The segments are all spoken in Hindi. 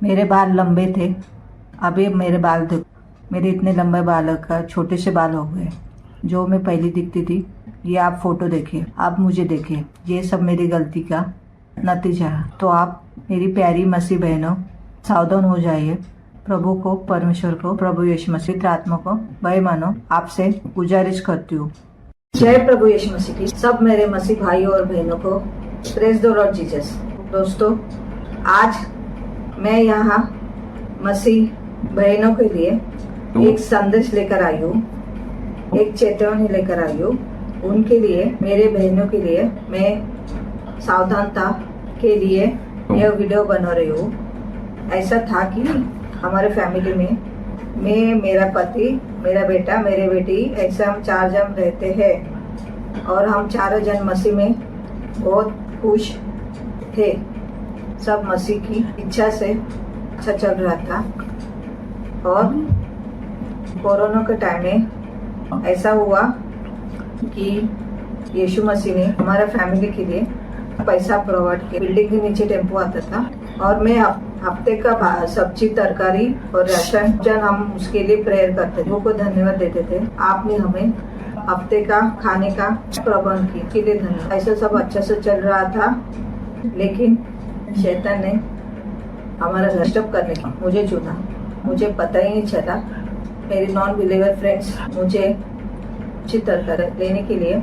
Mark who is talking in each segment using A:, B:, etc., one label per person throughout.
A: मेरे बाल लंबे थे, अभी मेरे बाल देखो, मेरे इतने लंबे बाल का छोटे से बाल हो गए। जो मैं पहले दिखती थी, ये आप फोटो देखिए, आप मुझे देखिए, ये सब मेरी गलती का नतीजा है। तो आप मेरी प्यारी मसीह बहनों, सावधान हो जाइए। प्रभु को, परमेश्वर को, प्रभु यीशु मसीह आत्मा को भय मानो। आपसे गुजारिश करती हूँ। जय प्रभु यीशु मसीह की। सब मेरे मसीह भाइयों और बहनों को प्रेज द लॉर्ड जीसस। दोस्तों, आज मैं यहाँ मसीह बहनों के लिए एक संदेश लेकर आई हूँ, एक चेतावनी लेकर आई हूँ। उनके लिए, मेरे बहनों के लिए मैं सावधानता के लिए यह वीडियो बना रही हूँ। ऐसा था कि हमारे फैमिली में मैं, मेरा पति, मेरा बेटा, मेरी बेटी, ऐसे हम 4 जन रहते हैं और हम 4 जन मसीह में बहुत खुश थे। सब मसीह की इच्छा से अच्छा चल रहा था। और कोरोना के टाइम में ऐसा हुआ कि यीशु मसीह ने हमारा फैमिली के लिए पैसा प्रोवाइड किया। बिल्डिंग के नीचे टेम्पो आता था और मैं हफ्ते का सब्जी, तरकारी और राशन जन हम उसके लिए प्रेयर करते थे, वो को धन्यवाद देते थे। आपने हमें हफ्ते का खाने का प्रबंध किया, के लिए धन्यवाद। ऐसा सब अच्छा से चल रहा था, लेकिन शैतान ने हमारा डिस्टर्ब करने की मुझे चुना। मुझे पता ही नहीं चला। मेरे नॉन बिलीवर फ्रेंड्स मुझे अच्छी तरह लेने के लिए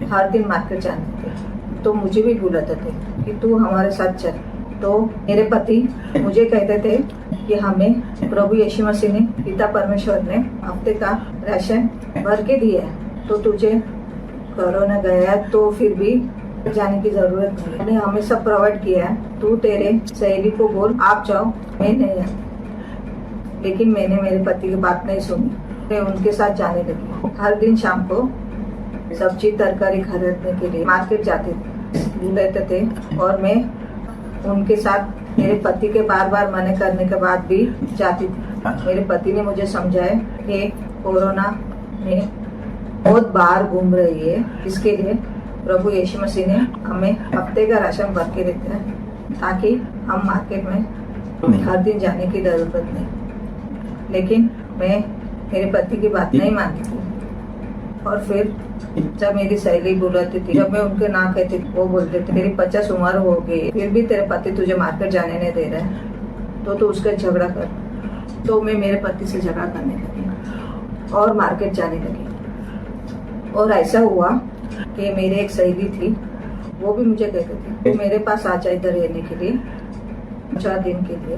A: हर दिन मार्केट जाते थे, तो मुझे भी बुलाते थे कि तू हमारे साथ चल। तो मेरे पति मुझे कहते थे कि हमें प्रभु यीशु मसीह ने, पिता परमेश्वर ने हफ्ते का राशन भर के दिया है, तो तुझे कोरोना गया है तो फिर भी जाने की जरूरत नहीं। मैंने हमें सब प्रोवाइड किया है, तू तेरे सहेली को बोल आप जाओ, मैं नहीं है। लेकिन मैंने मेरे पति की बात नहीं सुनी, मैं उनके साथ जाने लगी। हर दिन शाम को सब्जी, तरकारी खरीदने के लिए मार्केट जाते रहते थे और मैं उनके साथ, मेरे पति के बार बार मना करने के बाद भी जाती थी। मेरे पति ने मुझे समझाया कि कोरोना में बहुत बाहर घूम रही है, इसके लिए प्रभु यीशु मसीह ने हमें हफ्ते का राशन भर के देते हैं, ताकि हम मार्केट में हर दिन जाने की जरूरत नहीं। लेकिन मैं मेरे पति की बात नहीं मानती थी। और फिर जब मेरी सहेली बुलाती थी, जब मैं उनके ना कहती थी, वो बोलते थे तेरी 50 उम्र हो गई, फिर भी तेरे पति तुझे मार्केट जाने नहीं दे रहा है, तो तू उसका झगड़ा कर। तो मैं मेरे पति से झगड़ा करने लगी और मार्केट जाने लगी। और ऐसा हुआ कि मेरी एक सहेली थी, वो भी मुझे कहती थी तो मेरे पास आ जा इधर रहने के लिए 4 दिन के लिए।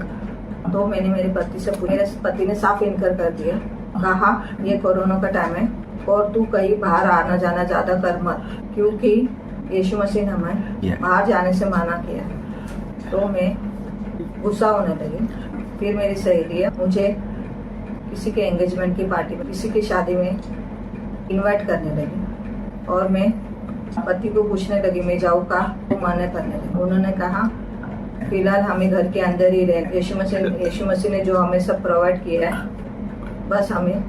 A: तो मैंने मेरे पति से, मेरे पति ने साफ इनकार कर दिया, कहा ये कोरोना का टाइम है और तू कहीं बाहर आना जाना ज्यादा कर मत, क्योंकि यीशु मसीह ने हमें बाहर जाने से मना किया। तो मैं गुस्सा होने लगी। फिर मेरी सहेली मुझे किसी के एंगेजमेंट की पार्टी में, किसी की शादी में इनवाइट करने लगी और मैं पति को पूछने लगी मैं जाऊँ का, तो मना करने लगी। उन्होंने कहा फिलहाल हमें घर के अंदर ही रहे। यीशु मसीह ने जो हमें सब प्रोवाइड किया है, बस हमें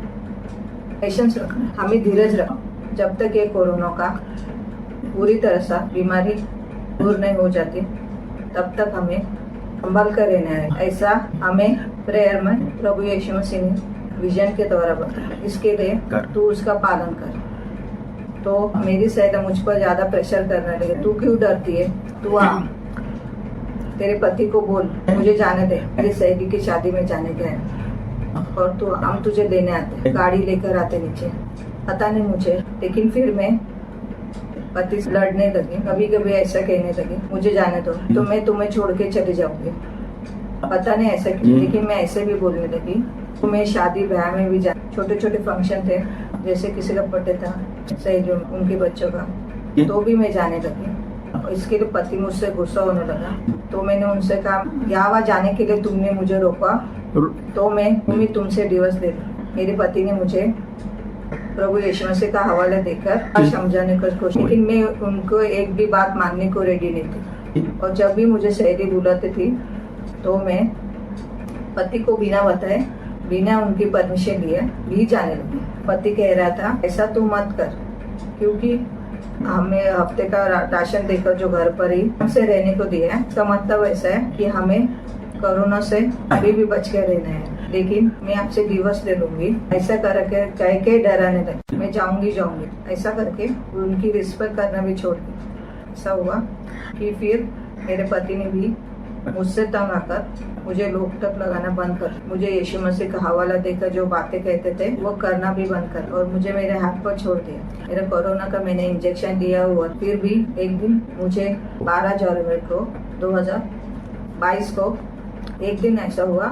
A: पेशेंस रखना है, हमें धीरज रखना। जब तक ये कोरोना का पूरी तरह से बीमारी दूर नहीं हो जाती, तब तक हमें संभल कर रहना है। ऐसा हमें प्रेयर में प्रभु यीशु मसीह ने विजन के द्वारा बताया, इसके लिए तू उसका पालन कर। तो मेरी सहेली मुझ पर ज्यादा प्रेशर करने लगे, तू क्यों डरती है, तू आ, तेरे पति को बोल मुझे जाने दे, मेरी सहेली की शादी में जाने गए और तू, हम तुझे देने आते, गाड़ी लेकर आते नीचे। पता नहीं मुझे, लेकिन फिर मैं पति से लड़ने लगी। कभी कभी ऐसा कहने लगी मुझे जाने दो, तो मैं तुम्हें छोड़ के चली जाऊंगी। पता नहीं ऐसा क्यों, लेकिन मैं ऐसे भी बोलने लगी। तो मैं शादी ब्याह में भी जा, छोटे छोटे फंक्शन थे, जैसे किसी का बर्थडे था, सहेली उनके बच्चों का, तो भी मैं जाने लगी। इसके लिए पति मुझसे गुस्सा होने लगा। तो मैंने उनसे कहा यहाँ जाने के लिए तुमने मुझे रोका, तो मैं तुमसे डिवोर्स दे दूं। मेरे पति ने मुझे प्रभु यीशु मसीह का हवाला देकर समझाने की कोशिश, लेकिन मैं उनको एक भी बात मानने को रेडी नहीं थी। और जब भी मुझे सहेली बुलाती थी, तो मैं पति को बिना बताए, बिना उनकी परमिशन लिए भी जाने लगी। पति कह रहा था ऐसा तू मत कर, क्योंकि हमें हफ्ते का राशन देकर जो घर पर ही हमसे रहने को दिया है, इसका मतलब ऐसा है कि हमें कोरोना से अभी भी बच के रहना है, लेकिन मैं आपसे डिवोर्स ले लूंगी ऐसा करके कह के डराने लगे। मैं जाऊंगी ऐसा करके उनकी रिस्पेक्ट करना भी छोड़ दी। ऐसा हुआ कि फिर मेरे पति ने भी मुझसे तंग आकर मुझे रोक टोक लगाना बंद कर, मुझे यीशु मसीह का हवाला देकर जो बातें कहते थे वो करना भी बंद कर और मुझे मेरे हाथ पर छोड़ दिया। मेरा कोरोना का मैंने इंजेक्शन लिया हुआ, फिर भी एक दिन मुझे 12 जनवरी को 2022 को एक दिन ऐसा हुआ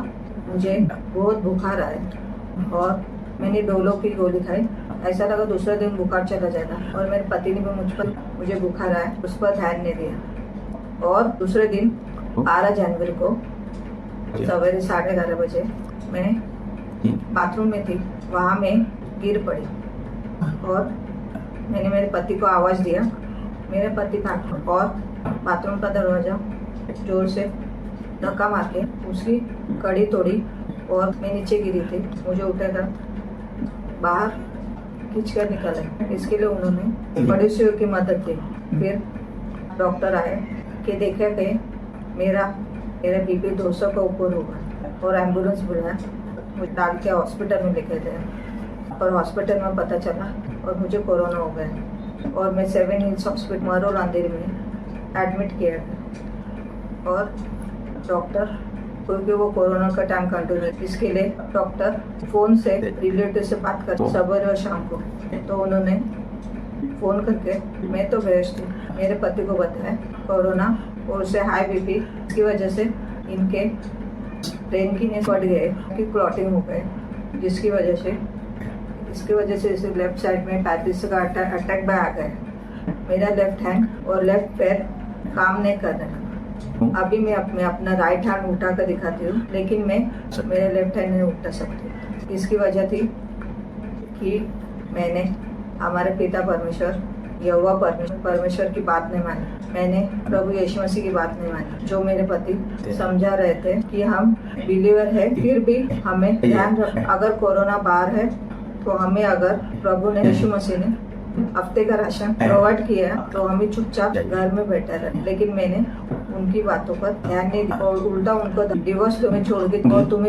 A: मुझे बहुत बुखार आया और मैंने डोलो की गोली खाई। ऐसा लगा दूसरे दिन बुखार चला जाएगा और मेरे पति ने भी मुझे बुखार आया उस पर ध्यान नहीं दिया। और दूसरे दिन 12 जनवरी को सवेरे 11:30 बजे मैं बाथरूम में थी, वहाँ मैं गिर पड़ी और मैंने मेरे पति को आवाज़ दिया। मेरे पति भाग और बाथरूम का दरवाज़ा जोर से धक्का मार के उसकी कड़ी तोड़ी और मैं नीचे गिरी थी। मुझे उठाकर बाहर खींचकर निकाला। इसके लिए उन्होंने पड़ोसियों की मदद की। फिर डॉक्टर आए कि देखा कि मेरा बीपी 200 का ऊपर होगा और एम्बुलेंस बुलाया, मुझे डाल के हॉस्पिटल में लेके गए और हॉस्पिटल में पता चला और मुझे कोरोना हो गया और मैं 7 हिल्स हॉस्पिटल मरोल अंधेरी में एडमिट किया गया। और डॉक्टर क्योंकि वो कोरोना का टाइम कंटिन्यू, इसके लिए डॉक्टर फोन से रिलेटिव से बात कर सवेरे और शाम को, तो उन्होंने फोन करके, मैं तो बेहोश थी, मेरे पति को बताया कोरोना और उसे हाई बीपी, इसकी वजह से इनके ब्रेन की नींद बढ़ गए कि क्लॉटिंग हो गए, जिसकी वजह से इसे लेफ्ट साइड में पैरालिसिस का अटैक भी आ गया। मेरा लेफ्ट हैंड और लेफ्ट पैर काम नहीं कर रहा। अभी मैं अपना राइट हैंड उठा कर दिखाती हूँ, लेकिन मैं मेरे लेफ्ट हैंड नहीं उठा सकती। इसकी वजह थी कि मैंने हमारे पिता परमेश्वर यहोवा परमेश्वर की बात नहीं मानी, मैंने प्रभु यीशु मसीह की बात नहीं मानी। जो मेरे पति समझा रहे थे कि हम बिलीवर है, फिर भी हमें ध्यान रख, अगर कोरोना बाहर है तो हमें, अगर प्रभु ने यीशु मसीह ने हफ्ते का राशन प्रोवाइड किया तो हमें चुपचाप घर में बैठा रहे। लेकिन मैंने उनकी बातों पर ध्यान नहीं दिया और उल्टा उनको डिवोर्स तुम्हें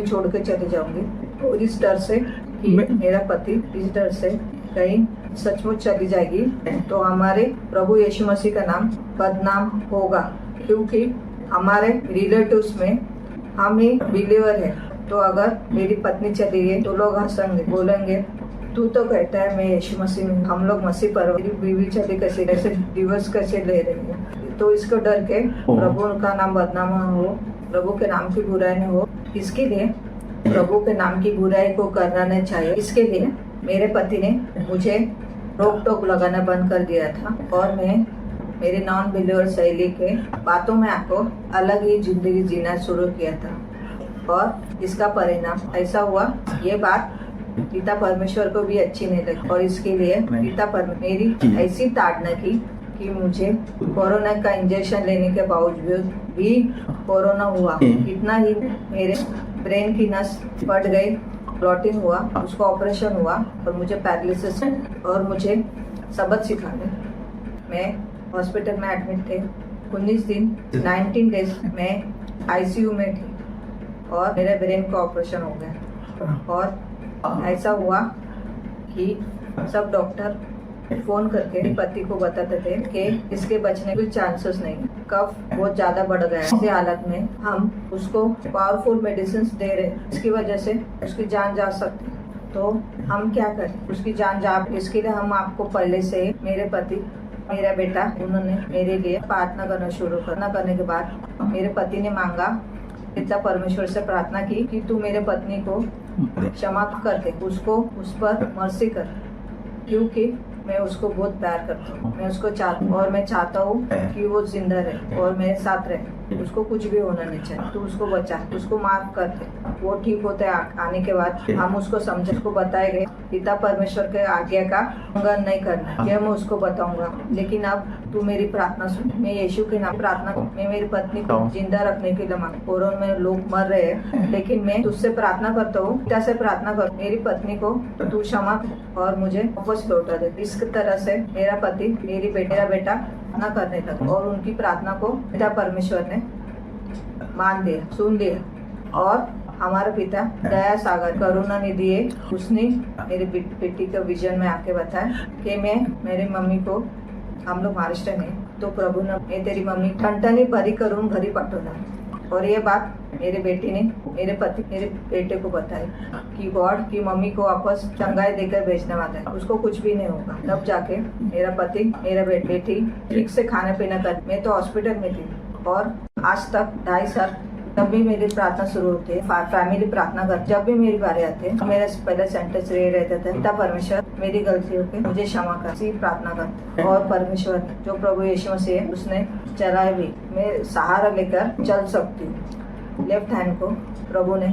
A: छोड़ के चले जाऊंगी। और इस डर से कि मेरा पति इस डर से कहीं सचमुच चली जाएगी तो हमारे प्रभु यीशु मसीह का नाम बदनाम होगा, क्योंकि हमारे रिलेटिव्स में हम ही बिलीवर है। तो अगर मेरी पत्नी चली गई तो लोग हंसेंगे, बोलेंगे तू तो कहता है मैं यीशु मसीह में, हम लोग मसीह पर, मेरी बीवी चली कैसे डिवोर्स कैसे ले रही है। तो इसको डर के प्रभु का नाम बदनाम हो, प्रभु के नाम की बुराई न हो, इसके लिए प्रभु के नाम की बुराई को करना नहीं चाहिए। इसके लिए मेरे पति ने मुझे रोक टोक लगाना बंद कर दिया था और मैं मेरे नॉन बिलीवर शैली के बातों में आपको अलग ही जिंदगी जीना शुरू किया था। और इसका परिणाम ऐसा हुआ, ये बात पिता परमेश्वर को भी अच्छी नहीं लगी और इसके लिए पिता परमेश्वर मेरी ऐसी ताड़ना की कि मुझे कोरोना का इंजेक्शन लेने के बावजूद भी कोरोना हुआ। इतना ही मेरे ब्रेन की नस फट गई, क्लॉटिंग हुआ, उसका ऑपरेशन हुआ और मुझे पैरालिसिस और मुझे सबक सिखा गए। मैं हॉस्पिटल में एडमिट थे 19 दिन, 19 डेज में आईसीयू में थी और मेरे ब्रेन का ऑपरेशन हो गया। और ऐसा हुआ कि सब डॉक्टर फोन करके पति को बताते थे कि इसके बचने के चांसेस नहीं, कफ बहुत ज्यादा बढ़ गया है। ऐसी हालत में हम उसको पावरफुल मेडिसिन दे रहे, इसकी वजह से उसकी जान जा सकती, तो हम क्या करें, उसकी जान जा। इसके लिए हम आपको पहले से मेरे पति, मेरा बेटा, उन्होंने मेरे लिए प्रार्थना करना शुरू करने के बाद मेरे पति ने मांगा, पिता परमेश्वर से प्रार्थना की कि तू मेरे पत्नी को क्षमा करके उसको उस पर मर्सी कर, क्योंकि मैं उसको बहुत प्यार करता हूँ, मैं उसको चाहता हूँ कि वो जिंदा रहे और मेरे साथ रहे, उसको कुछ भी होना नहीं चाहिए। तू उसको बचा, उसको माफ कर दे। वो ठीक होते आने के बाद हम उसको समझे, उसको बताएंगे पिता परमेश्वर के आज्ञा का उल्लंघन नहीं करना, ये मैं उसको बताऊंगा। लेकिन अब तू मेरी प्रार्थना सुन, मैं यीशु के नाम प्रार्थना, मैं मेरी पत्नी को जिंदा रखने के लिए मांग, कोरोना में लोग मर रहे हैं, लेकिन मैं तुझसे प्रार्थना करता हूँ, पिता से प्रार्थना कर, मेरी पत्नी को तू क्षमा और मुझे वापस लौटा दे। इस तरह से मेरा पति, मेरा बेटा प्रार्थना करने लगा और उनकी प्रार्थना को पिता परमेश्वर ने मान लिया, सुन लिया। और हमारा पिता दया सागर करुणा निधि है, उसने मेरी बेटी के विजन में आके बताया कि मैं मेरी मम्मी को, हम लोग महाराष्ट्र में, तो प्रभु ने मैं तेरी मम्मी ठंडनी भरी करूँ घरी पटोना। और ये बात मेरे बेटी ने मेरे पति मेरे बेटे को बताई कि गॉड की मम्मी को वापस चंगाई देकर भेजने वाला है, उसको कुछ भी नहीं होगा। तब जाके मेरा पति मेरा बेटी ठीक से खाना पीना कर, मैं तो हॉस्पिटल में थी। और आज तक 2.5 साल तब भी मेरी प्रार्थना शुरू होती है, फैमिली प्रार्थना कर, जब भी मेरी बारी आती है मेरा पहला सेंटेंस ये रहता था, पिता परमेश्वर मेरी गलतियों के मुझे क्षमा कर, सी प्रार्थना करते। और परमेश्वर जो प्रभु यीशु मसीह है उसने चलाए भी, मैं सहारा लेकर चल सकती हूँ। लेफ्ट हैंड को प्रभु ने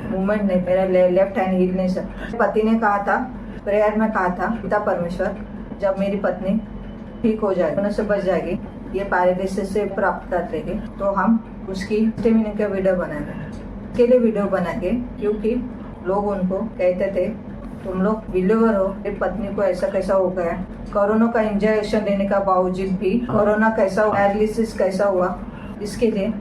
A: मूवमेंट नहीं, मेरा लेफ्ट हैंड हिल नहीं सकता। पति ने कहा था, प्रेयर में कहा था, पिता परमेश्वर जब मेरी पत्नी ठीक हो जाएगी, उन्हें से बच जाएगी, ये पैरालिसिस से प्राप्त कर लेगी, तो हम उसकी 10 मिनट का वीडियो बनाएंगे। के लिए वीडियो बनाएंगे क्योंकि लोग उनको कहते थे तुम लोग बिलीवर हो, मेरी पत्नी को ऐसा कैसा हो गया, कोरोना का इंजेक्शन लेने का बावजूद भी कोरोना कैसा, पैरालिसिस कैसा हुआ। इसके लिए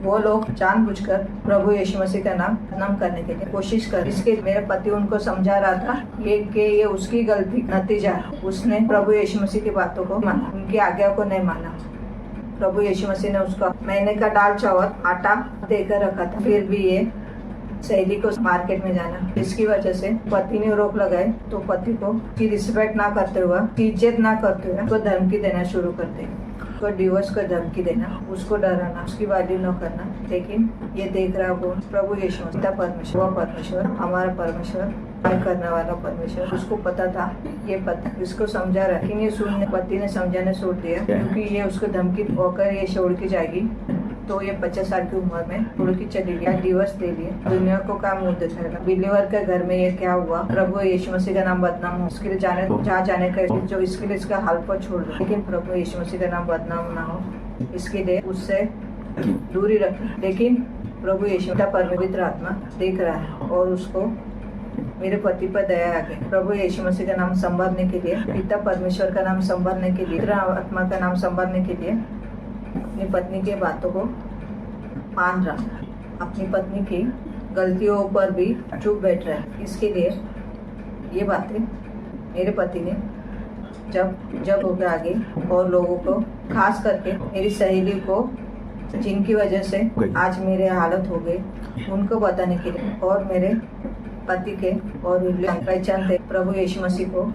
A: वो लोग जानबूझकर प्रभु यीशु मसीह का नाम करने के लिए कोशिश कर। इसके मेरे पति उनको समझा रहा था ये उसकी गलती नतीजा, उसने प्रभु यीशु मसीह की बातों को माना, उनकी आज्ञा को नहीं माना। प्रभु यीशु मसीह ने उसका महीने का दाल चावल आटा देकर रखा था, फिर भी ये सहेली को मार्केट में जाना, इसकी वजह से पति ने रोक लगाए। तो पति को की रिस्पेक्ट ना करते हुए, इज्जत ना करते हुए उसको धमकी देना शुरू करते, उसको डिवोर्स को धमकी देना, उसको डराना, उसकी वैल्यू न करना। लेकिन ये देख रहा वो प्रभु यीशु पिता परमेश्वर, वो परमेश्वर हमारा परमेश्वर, करने वाला परमेश्वर, उसको पता था ये पति इसको समझा रहा, लेकिन ये सुनने पति ने समझाने छोड़ दिया क्योंकि ये उसको धमकी होकर ये छोड़ के जाएगी। तो ये 50 साल की उम्र में छोड़ के चली गई, डिवोर्स ले लिए। दुनिया को क्या मुंह दिखाएगा। बिलीवर के घर में ये क्या हुआ, प्रभु यीशु मसीह का नाम बदनाम हो, उसके लिए जहाँ जाने का जो इसके लिए इसका हाल पर छोड़ दो, लेकिन प्रभु यीशु मसीह का नाम बदनाम ना हो, इसके लिए उससे दूरी रखें। लेकिन प्रभु यीशु का पवित्र आत्मा देख रहा है और उसको मेरे पति पर दया आ गई। प्रभु यीशु मसीह का नाम संभालने के लिए, पिता परमेश्वर का नाम संभालने के लिए, आत्मा का नाम संभालने के लिए अपनी पत्नी के बातों को मान रहा, अपनी पत्नी की गलतियों पर भी चुप बैठ रहा है। इसके लिए ये बातें मेरे पति ने जब होकर आगे और लोगों को, खास करके मेरी सहेली को जिनकी वजह से आज मेरे हालत हो गई, उनको बताने के लिए, और मेरे पति के और पहचानते प्रभु यीशु मसीह को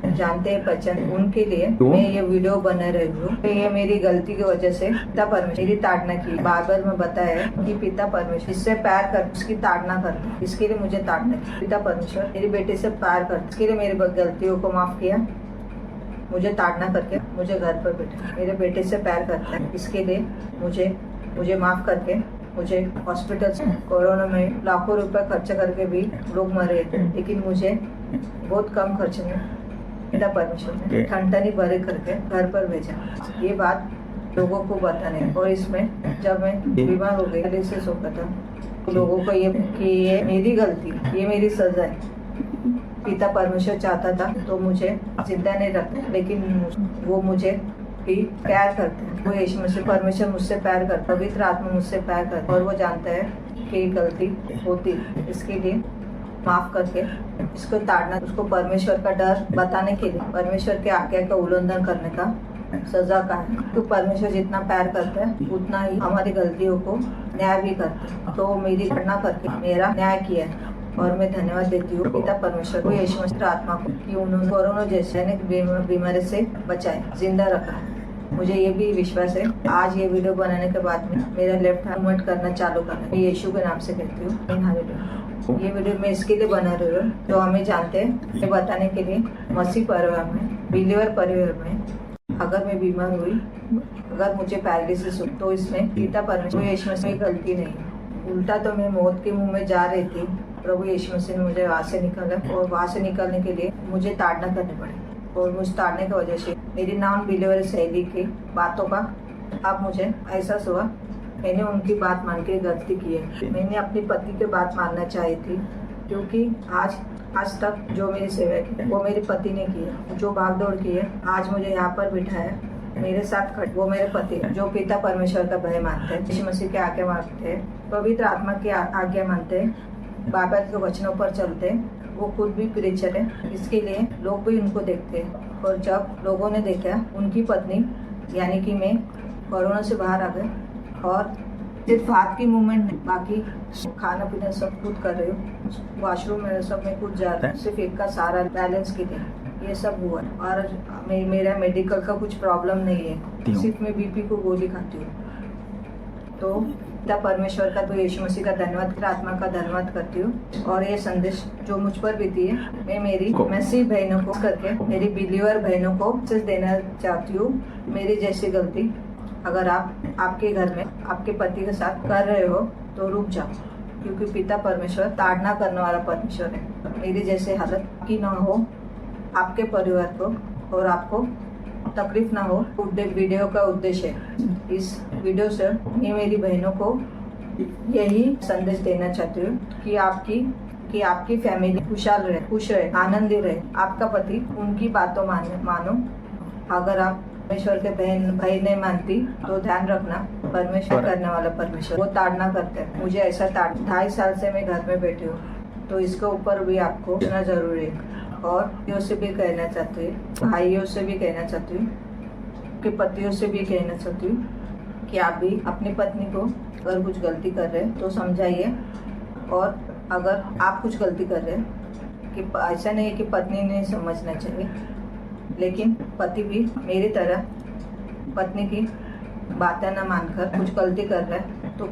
A: जानते हैं, पहचान, उनके लिए मैं ये वीडियो बना रही हूँ। ये मेरी गलती की वजह से पिता परमेश्वर मेरी ताड़ना की। बाइबल में बताया कि पिता परमेश्वर इससे प्यार कर, उसकी ताड़ना करते, इसके लिए मुझे ताड़ना की। पिता परमेश्वर मेरी बेटे से प्यार कर, इसके लिए मेरी गलतियों को माफ किया, मुझे ताड़ना करके मुझे घर पर बैठा। मेरे बेटे से प्यार करता है, इसके लिए मुझे माफ करके मुझे हॉस्पिटल से कोरोना में लाखों रुपए खर्च करके भी लोग मरे, लेकिन मुझे बहुत कम खर्च में पिता परमेश्वर ने ठंडनी भरे करके घर पर भेजा। ये बात लोगों को बताने, और इसमें जब मैं बीमार हो गई, पैरालिसिस हो गया था, लोगों को ये मेरी गलती, ये मेरी सजा है। पिता परमेश्वर चाहता था तो मुझे जिंदा नहीं रखता, लेकिन वो मुझे भी प्यार करते हैं। वो यीशु मसीह परमेश्वर मुझसे प्यार करता, पवित्र आत्मा मुझसे प्यार करता, और वो जानता है कि गलती होती, इसके लिए माफ करके इसको ताड़ना, उसको परमेश्वर का डर बताने के लिए, परमेश्वर के आज्ञा का उल्लंघन करने का सजा का है। तो परमेश्वर जितना प्यार करता है उतना ही हमारी गलतियों को न्याय भी करता है। तो मेरी घटना करके मेरा न्याय किया है, और मैं धन्यवाद देती हूँ पिता परमेश्वर को, यीशु मसीह आत्मा को, कि उन्होंने कोरोना जैसे बीमारी से बचाए, जिंदा रखा। मुझे ये भी विश्वास है, आज ये वीडियो बनाने के बाद में मेरा लेफ्ट हैंड मूवमेंट करना चालू करना, मैं यीशु के नाम से कहती हूँ। ये वीडियो मैं इसके लिए बना रही हूँ तो हमें जानते हैं, ये बताने के लिए मसीह परिवार में, बिलीवर परिवार में, अगर मैं बीमार हुई, अगर मुझे पैरालिसिस हो, तो इसमें पिता परमेश्वर यीशु मसीह की गलती नहीं। उल्टा तो मैं मौत के मुंह में जा रही थी, प्रभु यीशु मसीह ने मुझे वहाँ से निकाला, और वहाँ से निकलने के लिए मुझे ताड़ना करनी पड़ी, और मुझे ताड़ने की वजह से मेरी नॉन बिलीवर सहेली की बातों का अब मुझे एहसास हुआ, मैंने उनकी बात मान के गलती की है। मैंने अपनी पति की बात मानना चाहिए थी, क्योंकि आज तक जो मेरी सेवा की वो मेरे पति ने की है, जो भागदौड़ की है, आज मुझे यहाँ पर बिठाया, मेरे साथ खड़े वो मेरे पति जो पिता परमेश्वर का भय मानते हैं, यीशु मसीह के आज्ञा मानते हैं, पवित्र आत्मा की आज्ञा मानते हैं, बाइबल के वचनों पर चलते हैं। वो खुद भी प्रीचर है, इसके लिए लोग भी उनको देखते हैं। और जब लोगों ने देखा उनकी पत्नी यानी कि मैं कोरोना से बाहर आ गए और सिर्फ हाथ की मूवमेंट नहीं, बाकी खाना पीना सब खुद कर रही हूँ, वॉशरूम में सब में खुद जा रहा हूँ, सिर्फ एक का सारा बैलेंस के लिए ये सब हुआ। और मेरा मेडिकल का कुछ प्रॉब्लम नहीं है, सिर्फ मैं बीपी को गोली खाती हूँ। तो पिता परमेश्वर का, तो यीशु मसीह का धन्यवाद, आत्मा का धन्यवाद करती हूँ। और ये संदेश जो मुझ पर बीती है, मैं मेरी मसीह बहनों को करके मेरी बिलीवर बहनों को मैसेज देना चाहती हूँ। मेरी जैसी गलती अगर आप आपके घर में आपके पति के साथ कर रहे हो तो रुक जाओ, क्योंकि पिता परमेश्वर ताड़ना करने वाला परमेश्वर है। मेरी जैसे हालत की ना हो आपके परिवार को और आपको तकलीफ ना हो। वीडियो का उद्देश्य है, इस वीडियो से मैं मेरी बहनों को यही संदेश देना चाहती हूँ कि आपकी फैमिली खुशहाल रहे, खुश रहे, आनंदी रहे। आपका पति उनकी बातों मानो। अगर आप परमेश्वर के भाई नहीं मानती तो ध्यान रखना, परमेश्वर करने वाला परमेश्वर वो ताड़ना करते हैं। मुझे ऐसा 2.5 साल से मैं घर में बैठी हूँ, तो इसके ऊपर भी आपको सुनना जरूरी है। और पतियों से भी कहना चाहती हूँ, भाइयों से भी कहना चाहती हूँ, कि पतियों से भी कहना चाहती हूँ कि आप भी अपनी पत्नी को अगर कुछ गलती कर रहे हैं तो समझाइए। और अगर आप कुछ गलती कर रहे हैं, कि ऐसा नहीं है कि पत्नी नहीं समझना चाहिए, लेकिन पति भी मेरी तरह पत्नी की बातें न मानकर कुछ गलती कर रहे हैं, तो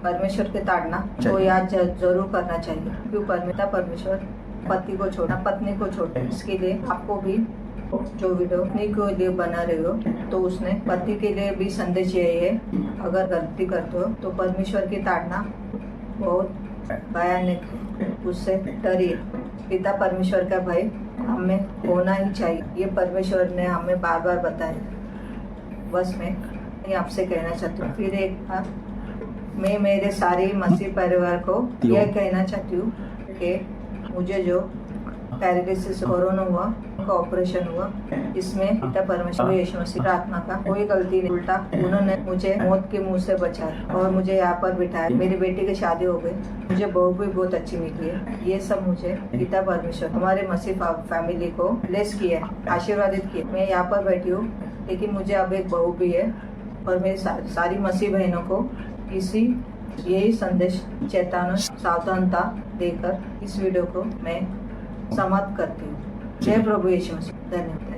A: परमेश्वर के ताड़ना को याद जरूर करना चाहिए। क्यों परमेश्वर पति को छोड़ना, पत्नी को छोड़ना। इसके लिए आपको भी जो वीडियो पत्नी के लिए बना रहे हो, तो उसने पति के लिए भी संदेश यही है, अगर गलती करते हो तो परमेश्वर की ताड़ना बहुत भयानक है, उससे डरिए। पिता परमेश्वर का भय हमें होना ही चाहिए, ये परमेश्वर ने हमें बार बार बताया। बस मैं आपसे कहना चाहती हूँ फिर एक बार, मैं मेरे सारे मसीह परिवार को यह कहना चाहती हूँ कि मुझे जो पैरालिसिस कोरोना हुआ, का ऑपरेशन हुआ, इसमें पिता परमेश्वर यीशु मसीह प्रार्थना का कोई गलती नहीं, उल्टा उन्होंने मुझे मौत के मुंह से बचाया और मुझे यहाँ पर बिठाया। मेरी बेटी की शादी हो गई, मुझे बहू भी बहुत अच्छी मिली है। ये सब मुझे पिता परमेश्वर हमारे मसीह फैमिली को ब्लेस किया, आशीर्वादित किया। मैं यहाँ पर बैठी हूँ, लेकिन मुझे अब एक बहू भी है। और मेरी सारी मसीह बहनों को यही संदेश, चेतावनी, सावधानता देकर इस वीडियो को मैं समाप्त करती हूँ। जय प्रभु यीशु मसीह। धन्यवाद।